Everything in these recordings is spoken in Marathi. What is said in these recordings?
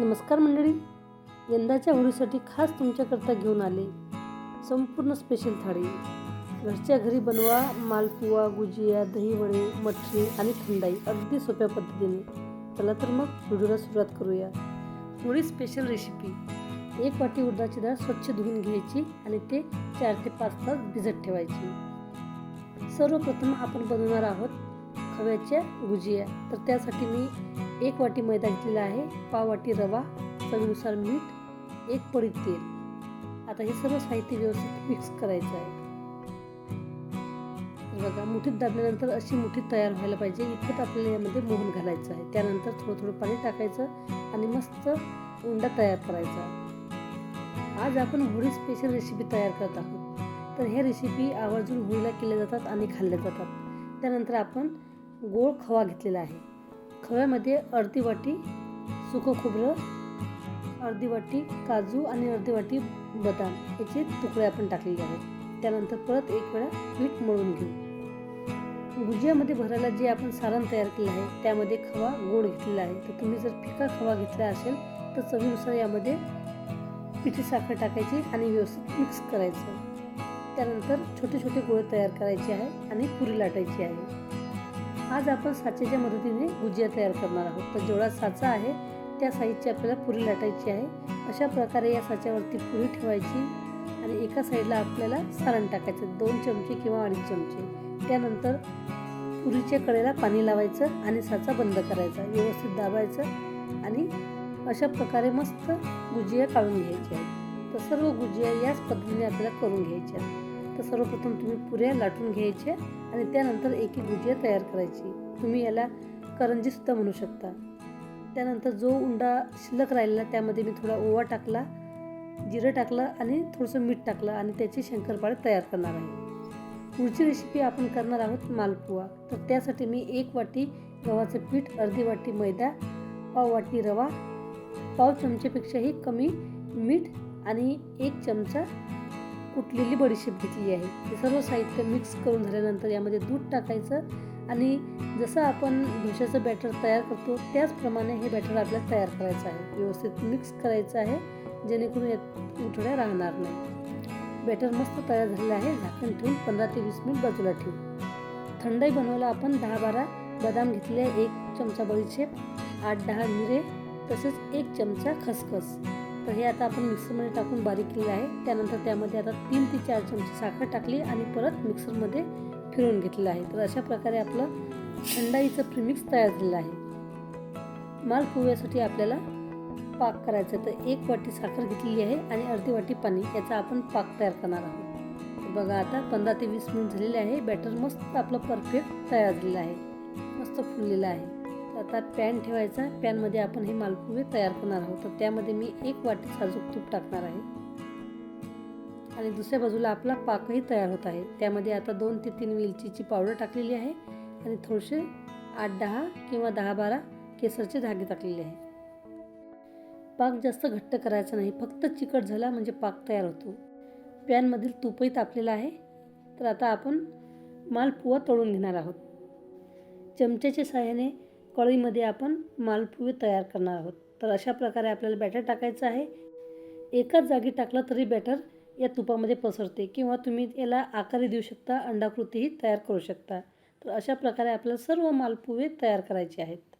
नमस्कार मंडळी, यंदाच्या होळीसाठी खास तुमच्याकरता घेऊन आले संपूर्ण स्पेशल थाळी. घरच्या घरी बनवा मालपुवा, गुजिया, दहीवडे, मठरी आणि थंडाई अगदी सोप्या पद्धतीने. चला तर मग व्हिडिओला सुरुवात करूया. Holi special recipe. 1 वाटी उडदाची डाळ स्वच्छ धुवून घ्यायची आणि ते 4 ते 5 तास भिजत ठेवायची. सर्वप्रथम आपण बनवणार आहोत खव्याच्या गुजिया. तर त्यासाठी मी 1 वाटी मैदा घेतलेला आहे, पाव वाटी रवा, चवीनुसार मीठ, 1 पळी तेल. आता हे सर्व साहित्य व्यवस्थित मिक्स करायचं आहे. बघा, मुठीत दाबल्यानंतर अशी मुठी तयार व्हायला पाहिजे इतकं आपल्याला यामध्ये मोहन घालायचं आहे. त्यानंतर थोडं पाणी टाकायचं आणि मस्त उंडा तयार करायचा. आज आपण होळी स्पेशल रेसिपी तयार करत आहोत. तर ह्या रेसिपी आवर्जून होळीला केल्या जातात आणि खाल्ल्या जातात. त्यानंतर आपण गोड खवा घेतलेला आहे. खव्यामध्ये अर्धी वाटी सुकं खोबरं, अर्धी वाटी काजू आणि अर्धी वाटी बदाम याचे तुकडे आपण टाकलेले आहेत. त्यानंतर परत 1 वेळा पीठ मळून घेऊ. गुजियामध्ये भरायला जे आपण सारण तयार केलं आहे त्यामध्ये खवा गोड घेतलेला आहे. तर तुम्ही जर फिका खवा घेतला असेल तर चवीनुसार यामध्ये पिठी साखर टाकायची आणि व्यवस्थित मिक्स करायचं. त्यानंतर छोटे छोटे गोळे तयार करायचे आहे आणि पुरी लाटायची आहे. आज आपण साच्याच्या मदतीने गुजिया तयार करणार आहोत. तर जेवढा साचा आहे त्या साईजची आपल्याला पुरी लाटायची आहे. अशा प्रकारे या साच्यावरती पुरी ठेवायची आणि एका साईडला आपल्याला सारण टाकायचं, 2 चमचे किंवा 2.5 चमचे. त्यानंतर पुरीच्या कडेला पाणी लावायचं आणि साचा बंद करायचा, व्यवस्थित दाबायचं आणि अशा प्रकारे मस्त गुजिया काढून घ्यायची आहे. तर सर्व गुजिया याच पद्धतीने आपल्याला करून घ्यायच्या. तर सर्वप्रथम तुम्ही पुऱ्या लाटून घ्यायच्या आणि त्यानंतर एक गुजिया तयार करायची. तुम्ही याला करंजी सुद्धा म्हणू शकता. त्यानंतर जो उंडा शिल्लक राहिलेला त्यामध्ये मी थोडा ओवा टाकला, जिरं टाकलं आणि थोडंसं मीठ टाकलं आणि त्याचे शंकरपाळे तयार करणार आहे. पुढची रेसिपी आपण करणार आहोत मालपुवा. तर त्यासाठी मी 1 वाटी गव्हाचं पीठ, अर्धी वाटी मैदा, पाव वाटी रवा, पाव चमचेपेक्षाही कमी मीठ आणि 1 चमचा कुटलेली बडीशेप घेतली आहे. हे सर्व साहित्य मिक्स करून झाल्यानंतर यामध्ये दूध टाकायचं आणि जसं आपण डोश्याचं बॅटर तयार करतो त्याचप्रमाणे हे बॅटर आपल्याला तयार करायचं आहे. व्यवस्थित मिक्स करायचं आहे जेणेकरून यात उठड्या राहणार नाही. बॅटर मस्त तयार झालेलं आहे. झाकण ठेवून 15 ते 20 मिनिट बाजूला ठेवू. थंडाई बनवायला आपण 10-12 बदाम घेतले, 1 चमचा बडीशेप, 8-10 मिरे, तसेच 1 चमचा खसखस. तर हे आता आपण मिक्सरमध्ये टाकून बारीक केलं आहे. त्यानंतर त्यामध्ये आता 3 ते 4 चमचे साखर टाकली आणि परत मिक्सरमध्ये फिरवून घेतलेलं आहे. तर अशा प्रकारे आपलं थंडाईचं प्रीमिक्स तयार झालेलं आहे. मालपुव्यासाठी आपल्याला पाक करायचा. तर 1 वाटी साखर घेतलेली आहे आणि अर्धी वाटी पाणी, याचा आपण पाक तयार करणार आहोत. तर बघा, आता 15 ते 20 मिनिट झालेले आहे. बॅटर मस्त आपलं परफेक्ट तयार झालेलं आहे, मस्त फुललेलं आहे. आता पॅन ठेवायचा. पॅनमध्ये आपण हे मालपुवे तयार करणार आहोत. तर त्यामध्ये मी 1 वाटी साजूक तूप टाकणार आहे आणि दुसऱ्या बाजूला आपला पाकही तयार होत आहे. त्यामध्ये आता 2 ते 3 वेलचीची पावडर टाकलेली आहे आणि थोडेसे 8-10 किंवा 10-12 केसरचे धागे टाकलेले आहे. पाक जास्त घट्ट करायचा नाही, फक्त चिकट झाला म्हणजे पाक तयार होतो. पॅनमधील तूपही तापलेलं आहे. तर आता आपण मालपुवा तळून घेणार आहोत. चमच्याच्या सहाय्याने कढईमध्ये आपण मालपुवे तयार करणार आहोत. तर अशा प्रकारे आपल्याला बॅटर टाकायचं आहे. एकाच जागी टाकलं तरी बॅटर या तुपामध्ये पसरते किंवा तुम्ही याला आकारही देऊ शकता, अंडाकृतीही तयार करू शकता. तर अशा प्रकारे आपल्याला सर्व मालपुवे तयार करायचे आहेत.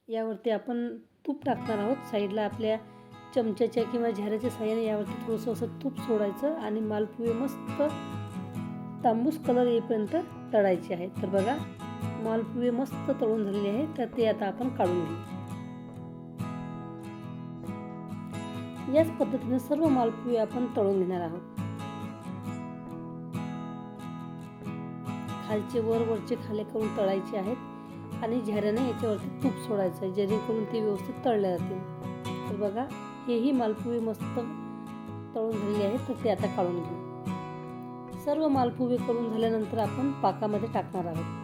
यावरती आपण तूप टाकणार आहोत. साईडला आपल्या चमच्याच्या किंवा झाऱ्याच्या सहाय्याने यावरती थोडंसं असं तूप सोडायचं आणि मालपुवे मस्त तांबूस कलर येईपर्यंत तळायचे आहेत. तर बघा, मालपुवे मस्त तळून झालेले आहेत. तर ते आता आपण काढून घेऊ. याच पद्धतीने सर्व मालपुवे आपण तळून घेणार आहोत. खालचे वर, वरचे खाली करून तळायचे आहेत आणि झाऱ्याने याच्यावरती तूप सोडायचं आहे जेणेकरून ते व्यवस्थित तळले जातील. तर बघा, हेही मालपुवे मस्त तळून झालेले आहेत. तर ते आता काढून घेऊ. सर्व मालपुवे करून झाल्यानंतर आपण पाकामध्ये टाकणार आहोत.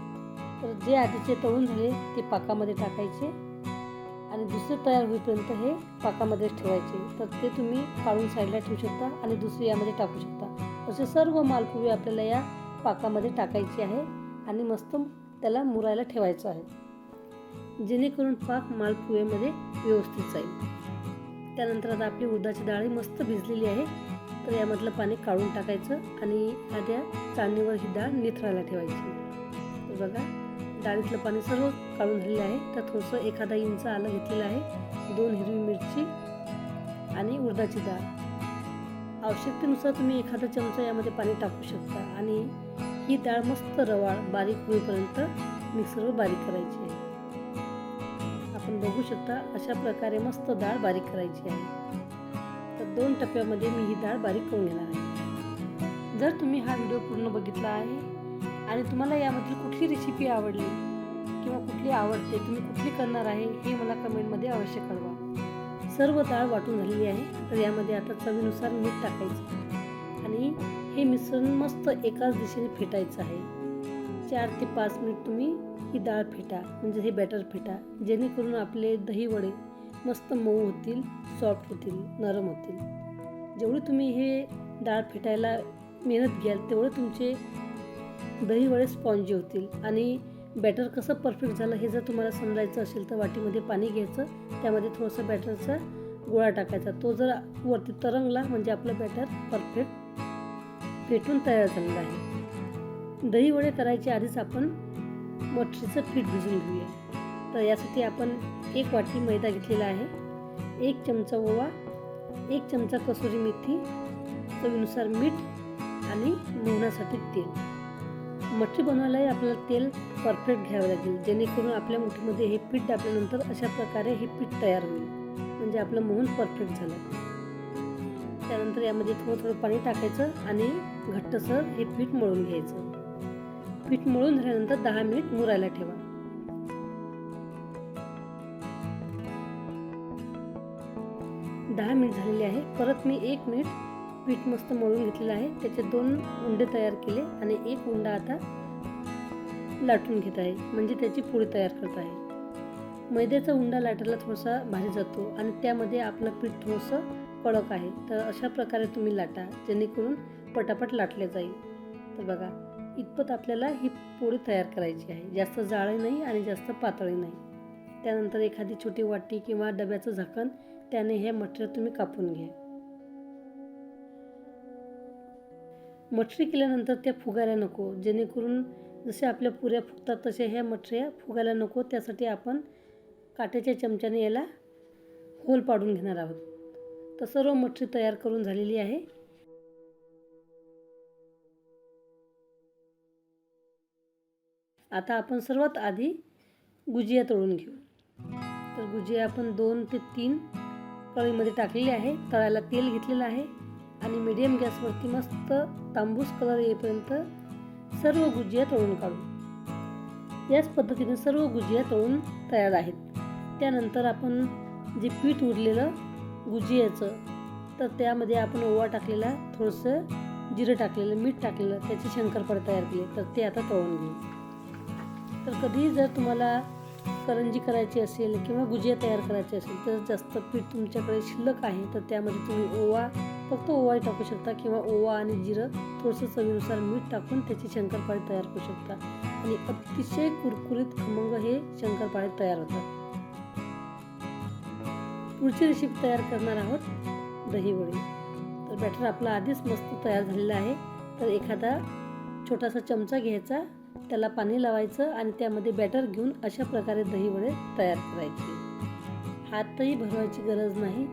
तर जे आधीचे तळून झाले ते पाकामध्ये टाकायचे आणि दुसरे तयार होईपर्यंत हे पाकामध्येच ठेवायचे. तर ते तुम्ही काढून साईडला ठेवू शकता आणि दुसरे यामध्ये टाकू शकता. असे सर्व मालपुवे आपल्याला या पाकामध्ये टाकायचे आहे आणि मस्त त्याला मुरायला ठेवायचं आहे. जेणेकरून पाक मालपुव्यामध्ये व्यवस्थित जाईल. त्यानंतर आता आपली उडदाची डाळ मस्त भिजलेली आहे, तर यामधलं पाणी काढून टाकायचं आणि एखाद्या चाळणीवर ही डाळ निथरायला ठेवायची. तर बघा, डाळीतलं पाणी सर्व काढून झालेलं आहे. तर थोडंसं एखादा इंच आलं घेतलेलं आहे, 2 हिरवी मिरची आणि उडदाची डाळ. आवश्यकतेनुसार तुम्ही एखादा चमचा यामध्ये पाणी टाकू शकता आणि ही डाळ मस्त रवाळ बारीक होईपर्यंत मिक्सरवर बारीक करायची आहे. आपण बघू शकता अशा प्रकारे मस्त डाळ बारीक करायची आहे. तर 2 टप्प्यामध्ये मी ही डाळ बारीक करून घेणार आहे. जर तुम्ही हा व्हिडिओ पूर्ण बघितला आहे आणि तुम्हाला यामधली कुठली रेसिपी आवडली किंवा कुठली आवडते, तुम्ही कुठली करणार आहे हे मला कमेंटमध्ये अवश्य कळवा. सर्व डाळ वाटून झालेली आहे, तर यामध्ये आता चवीनुसार मीठ टाकायचं आणि हे मिश्रण मस्त एकाच दिशेने फेटायचं आहे. 4 ते 5 मिनिट तुम्ही ही डाळ फेटा, म्हणजे हे बॅटर फेटा, जेणेकरून आपले दही वडे मस्त मऊ होतील, सॉफ्ट होतील, नरम होतील. जेवढी तुम्ही हे डाळ फेटायला मेहनत घ्याल तेवढे तुमचे दही वडे स्पॉन्जी होतील. आणि बॅटर कसं परफेक्ट झालं हे जर तुम्हाला समजायचं असेल तर वाटीमध्ये पाणी घ्यायचं, त्यामध्ये थोडंसं बॅटरचा गोळा टाकायचा. तो जर वरती तरंगला म्हणजे आपलं बॅटर परफेक्ट फेटून तयार झालेलं आहे. दही वडे करायच्या आधीच आपण मटकीचं पीठ भिजवून घेऊया. तर यासाठी आपण 1 वाटी मैदा घेतलेला आहे, 1 चमचा ओवा, 1 चमचा कसुरी मेथी, चवीनुसार मीठ आणि मोहनासाठी तेल. मटकी बनवायलाही आपल्याला तेल परफेक्ट घ्यावं लागेल, जेणेकरून आपल्या मुठीमध्ये हे पीठ टाकल्यानंतर अशा प्रकारे हे पीठ तयार होईल, म्हणजे आपलं मोहन परफेक्ट झालं. त्यानंतर यामध्ये थोडं पाणी टाकायचं आणि घट्टसर हे पीठ मळून घ्यायचं. पीठ मळून झाल्यानंतर 10 मिनिट मुरायला ठेवा. दहा मिनिट झालेले आहे. परत मी 1 मिनिट पीठ मस्त मळून घेतलेलं आहे, त्याचे 2 उंडे तयार केले आणि 1 उंडा आता लाटून घेत आहे, म्हणजे त्याची पोळी तयार करत आहे. मैद्याचा उंडा लाटायला थोडासा भारी जातो आणि त्यामध्ये आपलं पीठ थोडंसं कडक आहे, तर अशा प्रकारे तुम्ही लाटा, जेणेकरून पटापट लाटले जाईल. तर बघा, इतपत आपल्याला ही पोळी तयार करायची आहे, जास्त जाळी नाही आणि जास्त पातळी नाही. त्यानंतर एखादी छोटी वाटी किंवा डब्याचं झाकण, त्याने हे मटेरियल तुम्ही कापून घ्या. मटरी केल्यानंतर त्या फुगायला नको, जेणेकरून जसे आपल्या पुऱ्या फुगतात तसे ह्या मटऱ्या फुगायला नको. त्यासाठी आपण काट्याच्या चमच्याने याला होल पाडून घेणार आहोत. तर सर्व मटरी तयार करून झालेली आहे. आता आपण सर्वात आधी गुजिया तळून घेऊ. तर गुजिया आपण 2 ते 3 कढईमध्ये टाकलेली आहे. तळायला तेल घेतलेलं आहे आणि मीडियम गॅसवरती मस्त तांबूस कलर येईपर्यंत सर्व गुजिया तळून काढू. याच पद्धतीने सर्व गुजिया तळून तयार आहेत. त्यानंतर आपण जे पीठ उरलेलं गुजियाचं, तर त्यामध्ये आपण ओवा टाकलेला, थोडंसं जिरं टाकलेलं, मीठ टाकलेलं, त्याचे शंकरपाळे तयार केले, तर ते आता तळून घेऊ. तर कधी जर तुम्हाला करंजी करायची असेल किंवा गुजिया तयार करायची असेल तर जास्त पीठ तुमच्याकडे शिल्लक आहे तर त्यामध्ये तुम्ही ओवा, फक्त ओवा टाकू शकता किंवा ओवा आणि जिरं, थोडंसं चवीनुसार मीठ टाकून त्याची शंकरपाळे तयार करू शकता आणि अतिशय कुरकुरीत खमंग हे शंकरपाळे तयार होतात. पुढची रेसिपी तयार करणार आहोत दही वडे. तर बॅटर आपला आधीच मस्त तयार झालेला आहे. तर एखादा छोटासा चमचा घ्यायचा, त्याला पाणी लावायचं आणि त्यामध्ये बॅटर घेऊन अशा प्रकारे दही वडे तयार करायचे. हातही भरवायची गरज नाही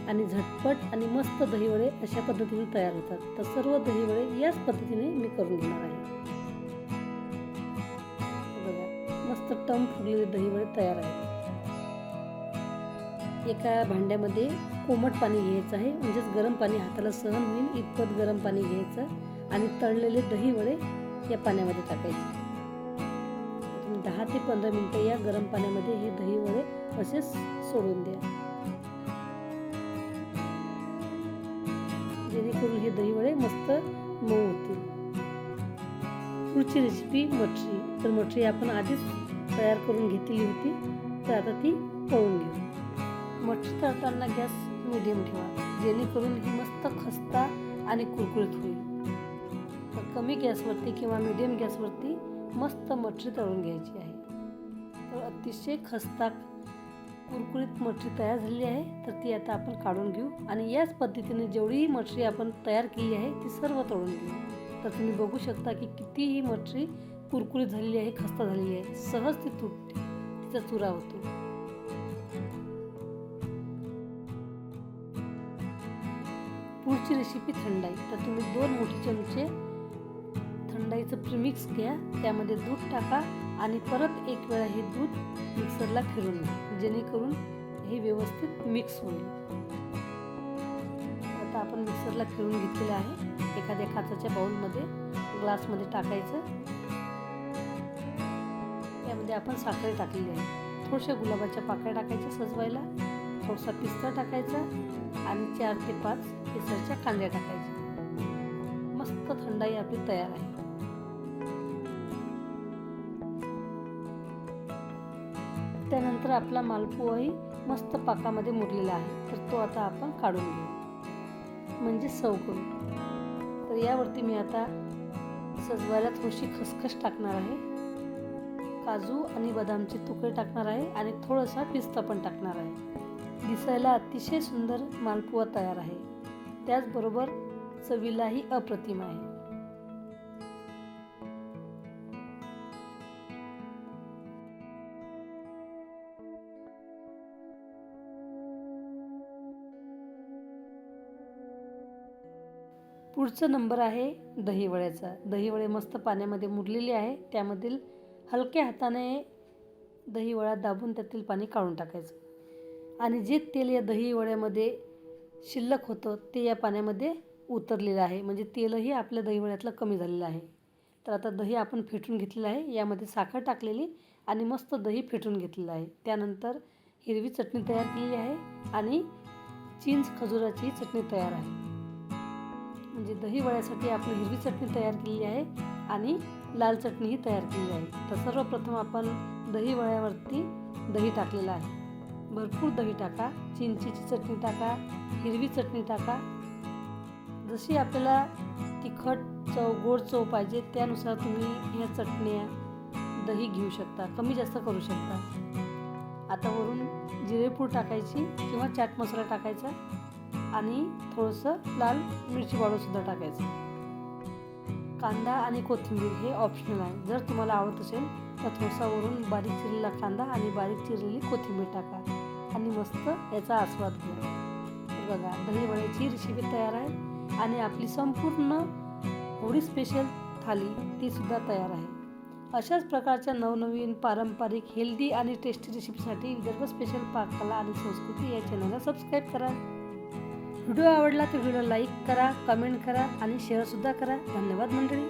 आणि झटपट आणि मस्त दही वडे अशा पद्धतीने तयार होतात. तर सर्व दही वडे याच पद्धतीने मी करून घेणार आहे. बघा, मस्त टम फुगलेले दही वडे तयार आहेत. एका भांड्यामध्ये कोमट पाणी घ्यायचं आहे, म्हणजेच गरम पाणी हाताला सहन होईल इतपत गरम पाणी घ्यायचं आणि तळलेले दही वडे या पाण्यामध्ये टाकायचे. 10 ते 15 मिनिटं या गरम पाण्यामध्ये हे दही वडे असे सोडून द्या, जेणेकरून हे दही वडे मस्त मऊ होतील. पुढची रेसिपी मटरी. तर मटरी आपण आधीच तयार करून घेतलेली होती, तर आता ती तळून घेऊ. मटरी तळताना गॅस मिडियम ठेवा, जेणेकरून ही मस्त खस्ता आणि कुरकुरीत होईल. तर कमी गॅसवरती किंवा मिडियम गॅसवरती मस्त मटरी तळून घ्यायची आहे. तर अतिशय खस्ता कुरकुरीत मटरी तयार झालेली आहे. तर ती आता आपण काढून घेऊ आणि याच पद्धतीने जेवढी मटरी आपण तयार केली आहे ती सर्व तळून घेऊ. तर तुम्ही बघू शकता की किती ही मटरी कुरकुरीत झालेली आहे, खस्ता झालेली आहे. सहज ती तुटते, तिचा चुरा होतो. पुढची रेसिपी थंडाई. तर तुम्ही 2 मोठे चमचे थंडाईचं प्रीमिक्स घ्या, त्यामध्ये दूध टाका आणि परत एक वेळा हे दूध मिक्सरला फिरवून घ्या, जेणेकरून हे व्यवस्थित मिक्स होईल. आता आपण मिक्सरला फिरवून घेतलेलं आहे. एखाद्या काचेच्या बाउलमध्ये ग्लासमध्ये टाकायचं. त्यामध्ये आपण साखर टाकलेली आहे. थोड्याशा गुलाबाच्या पाकळ्या टाकायच्या सजवायला, थोडासा पिस्ता टाकायचा आणि 4 ते 5 केसरच्या कांड्या टाकायच्या. मस्त थंडाई आपली तयार आहे. त्यानंतर आपला मालपुआही मस्त पाकामध्ये मुरलेला आहे. तर तो आता आपण काढून घेऊ, म्हणजे सर्व करू. तर यावरती मी आता सजवायला थोडीशी खसखस टाकणार आहे, काजू आणि बदामचे तुकडे टाकणार आहे आणि थोडासा पिस्ता पण टाकणार आहे. दिसायला अतिशय सुंदर मालपुआ तयार आहे. त्याचबरोबर चवीलाही अप्रतिम आहे. पुढचा नंबर आहे दहीवड्याचा. दहीवडे मस्त पाण्यामध्ये मुरलेले आहे. त्यामधील हलक्या हाताने दहीवडा दाबून त्यातील पाणी काढून टाकायचं आणि जे तेल या दहीवड्यामध्ये शिल्लक होतं ते या पाण्यामध्ये उतरलेलं आहे, म्हणजे तेलही आपल्या दहीवड्यातलं कमी झालेलं आहे. तर आता दही आपण फेटून घेतलेलं आहे. यामध्ये साखर टाकलेली आणि मस्त दही फेटून घेतलेलं आहे. त्यानंतर हिरवी चटणी तयार केलेली आहे आणि चिंच खजुराची चटणी तयार आहे. म्हणजे दहीवड्यासाठी आपण हिरवी चटणी तयार केलेली आहे आणि लाल चटणीही तयार केलेली आहे. तर सर्वप्रथम आपण दहीवड्यावरती दही टाकलेलं आहे. भरपूर दही टाका, चिंचेची चटणी टाका, हिरवी चटणी टाका. जशी आपल्याला तिखट चव, गोड चव पाहिजे त्यानुसार तुम्ही ह्या चटण्या, दही घेऊ शकता, कमी जास्त करू शकता. आता वरून जिरेपूड टाकायची किंवा चाट मसाला टाकायचा आणि थोडंसं लाल मिरची पावडरसुद्धा टाकायचं. कांदा आणि कोथिंबीर हे ऑप्शनल आहे. जर तुम्हाला आवडत असेल तर थोडासा वरून बारीक चिरलेला कांदा आणि बारीक चिरलेली कोथिंबीर टाका आणि मस्त याचा आस्वाद घ्या. तर बघा, दहीवड्याची रेसिपी तयार आहे आणि आपली संपूर्ण होळी स्पेशल थाली तीसुद्धा तयार आहे. अशाच प्रकारच्या नवनवीन पारंपरिक हेल्दी आणि टेस्टी रेसिपीसाठी विदर्भ स्पेशल पाककला आणि संस्कृती या चॅनलला सबस्क्राईब करा. व्हिडिओ आवडला तर व्हिडिओला लाईक करा, कमेंट करा आणि शेअरसुद्धा करा. धन्यवाद मंडळी.